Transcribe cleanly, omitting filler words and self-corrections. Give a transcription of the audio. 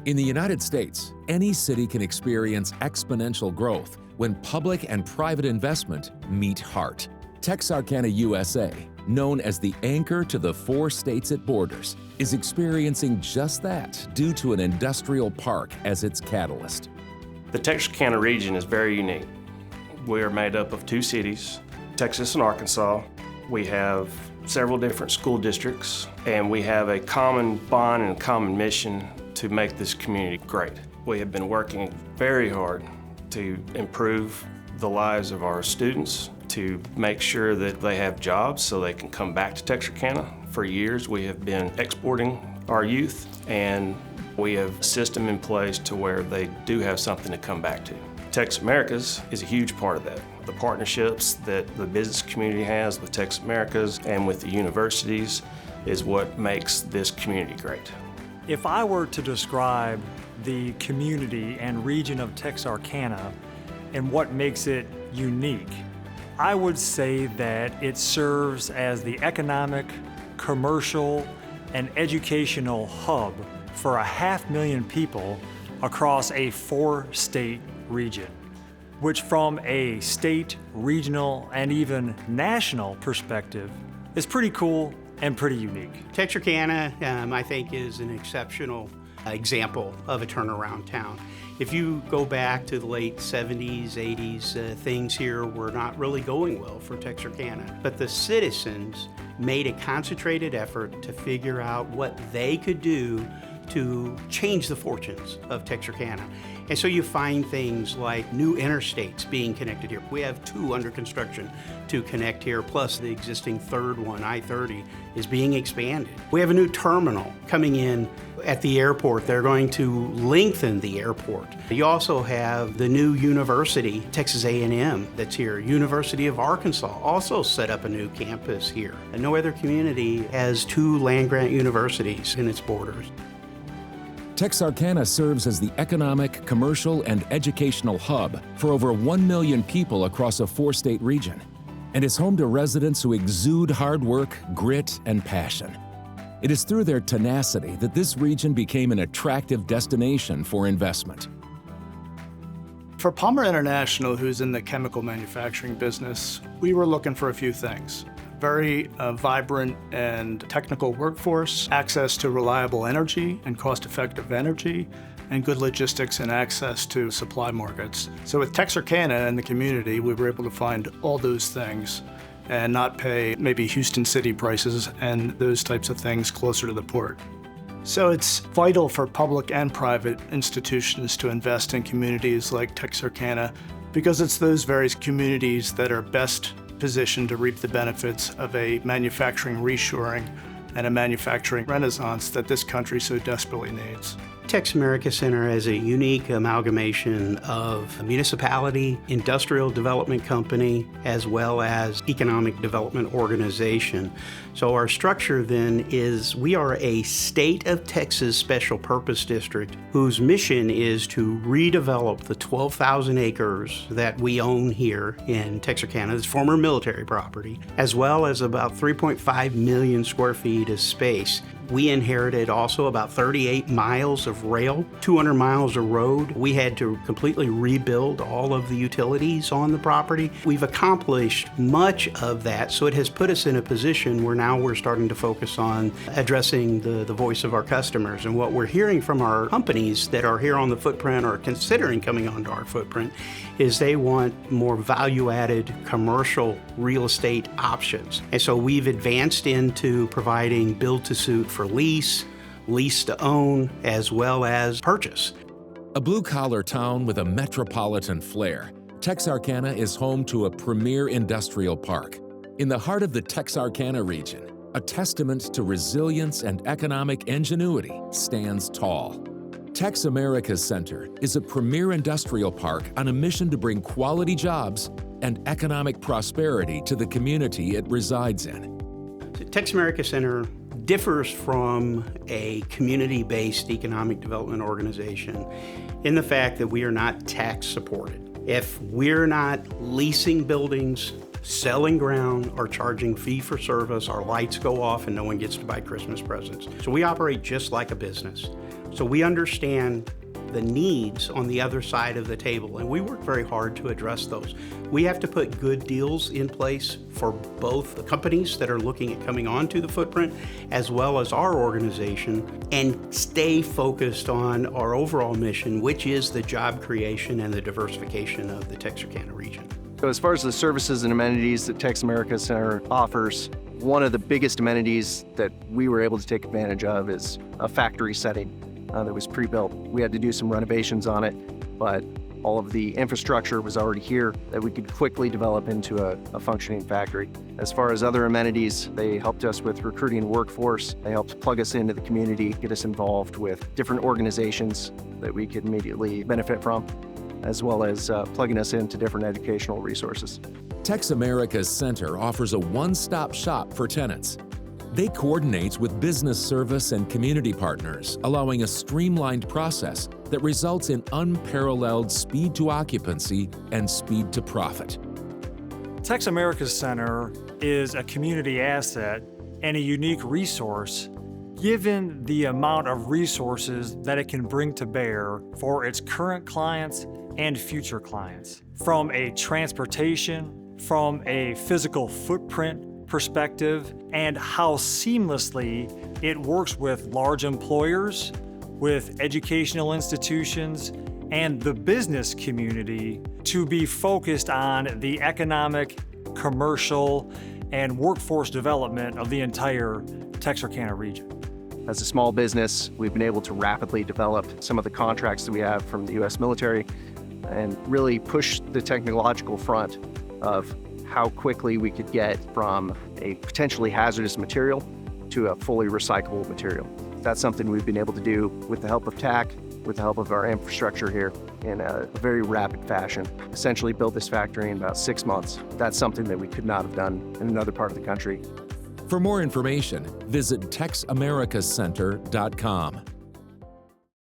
In the United States, any city can experience exponential growth when public and private investment meet heart. Texarkana, USA, known as the anchor to the 4 states it borders, is experiencing just that due to an industrial park as its catalyst. The Texarkana region is very unique. We are made up of 2 cities, Texas and Arkansas. We have several different school districts, and we have a common bond and a common mission to make this community great. We have been working very hard to improve the lives of our students, to make sure that they have jobs so they can come back to Texarkana. For years, we have been exporting our youth, and we have a system in place to where they do have something to come back to. TexAmericas is a huge part of that. The partnerships that the business community has with TexAmericas and with the universities is what makes this community great. If I were to describe the community and region of Texarkana and what makes it unique, I would say that it serves as the economic, commercial, and educational hub for 500,000 people across a 4-state region, which from a state, regional, and even national perspective is pretty cool and pretty unique. Texarkana, I think, is an exceptional example of a turnaround town. If you go back to the late 70s, 80s, things here were not really going well for Texarkana. But the citizens made a concentrated effort to figure out what they could do to change the fortunes of Texarkana. And so you find things like new interstates being connected here. We have 2 under construction to connect here, plus the existing 3rd one, I-30, is being expanded. We have a new terminal coming in at the airport. They're going to lengthen the airport. You also have the new university, Texas A&M, that's here. University of Arkansas also set up a new campus here. And no other community has 2 land-grant universities in its borders. Texarkana serves as the economic, commercial, and educational hub for over 1 million people across a 4-state region, and is home to residents who exude hard work, grit, and passion. It is through their tenacity that this region became an attractive destination for investment. For Palmer International, who's in the chemical manufacturing business, we were looking for a few things. Very vibrant and technical workforce, access to reliable energy and cost-effective energy, and good logistics and access to supply markets. So with Texarkana and the community, we were able to find all those things and not pay maybe Houston City prices and those types of things closer to the port. So it's vital for public and private institutions to invest in communities like Texarkana because it's those various communities that are best positioned to reap the benefits of a manufacturing reshoring and a manufacturing renaissance that this country so desperately needs. TexAmericas Center is a unique amalgamation of a municipality, industrial development company, as well as economic development organization. So our structure then is we are a state of Texas special purpose district whose mission is to redevelop the 12,000 acres that we own here in Texarkana, this former military property, as well as about 3.5 million square feet of space. We inherited also about 38 miles of rail, 200 miles of road. We had to completely rebuild all of the utilities on the property. We've accomplished much of that, so it has put us in a position where now we're starting to focus on addressing the voice of our customers. And what we're hearing from our companies that are here on the footprint or considering coming onto our footprint is they want more value-added commercial real estate options. And so we've advanced into providing build-to-suit for lease, lease-to-own, as well as purchase. A blue-collar town with a metropolitan flair, Texarkana is home to a premier industrial park. In the heart of the Texarkana region, a testament to resilience and economic ingenuity stands tall. TexAmericas Center is a premier industrial park on a mission to bring quality jobs and economic prosperity to the community it resides in. The TexAmericas Center differs from a community-based economic development organization in the fact that we are not tax supported. If we're not leasing buildings, selling ground, or charging fee for service, our lights go off and no one gets to buy Christmas presents. So we operate just like a business. So we understand the needs on the other side of the table, and we work very hard to address those. We have to put good deals in place for both the companies that are looking at coming onto the footprint as well as our organization, and stay focused on our overall mission, which is the job creation and the diversification of the Texarkana region. So as far as the services and amenities that TexAmericas Center offers, one of the biggest amenities that we were able to take advantage of is a factory setting that was pre-built. We had to do some renovations on it, but all of the infrastructure was already here that we could quickly develop into a functioning factory. As far as other amenities, they helped us with recruiting workforce. They helped plug us into the community, get us involved with different organizations that we could immediately benefit from, as well as plugging us into different educational resources. TexAmericas Center offers a one-stop shop for tenants. They coordinate with business service and community partners, allowing a streamlined process that results in unparalleled speed to occupancy and speed to profit. TexAmericas Center is a community asset and a unique resource given the amount of resources that it can bring to bear for its current clients and future clients. From a transportation, from a physical footprint perspective, and how seamlessly it works with large employers, with educational institutions, and the business community to be focused on the economic, commercial, and workforce development of the entire Texarkana region. As a small business, we've been able to rapidly develop some of the contracts that we have from the U.S. military and really push the technological front of how quickly we could get from a potentially hazardous material to a fully recyclable material. That's something we've been able to do with the help of TAC, with the help of our infrastructure here in a very rapid fashion. Essentially built this factory in about 6 months. That's something that we could not have done in another part of the country. For more information, visit TexAmericasCenter.com.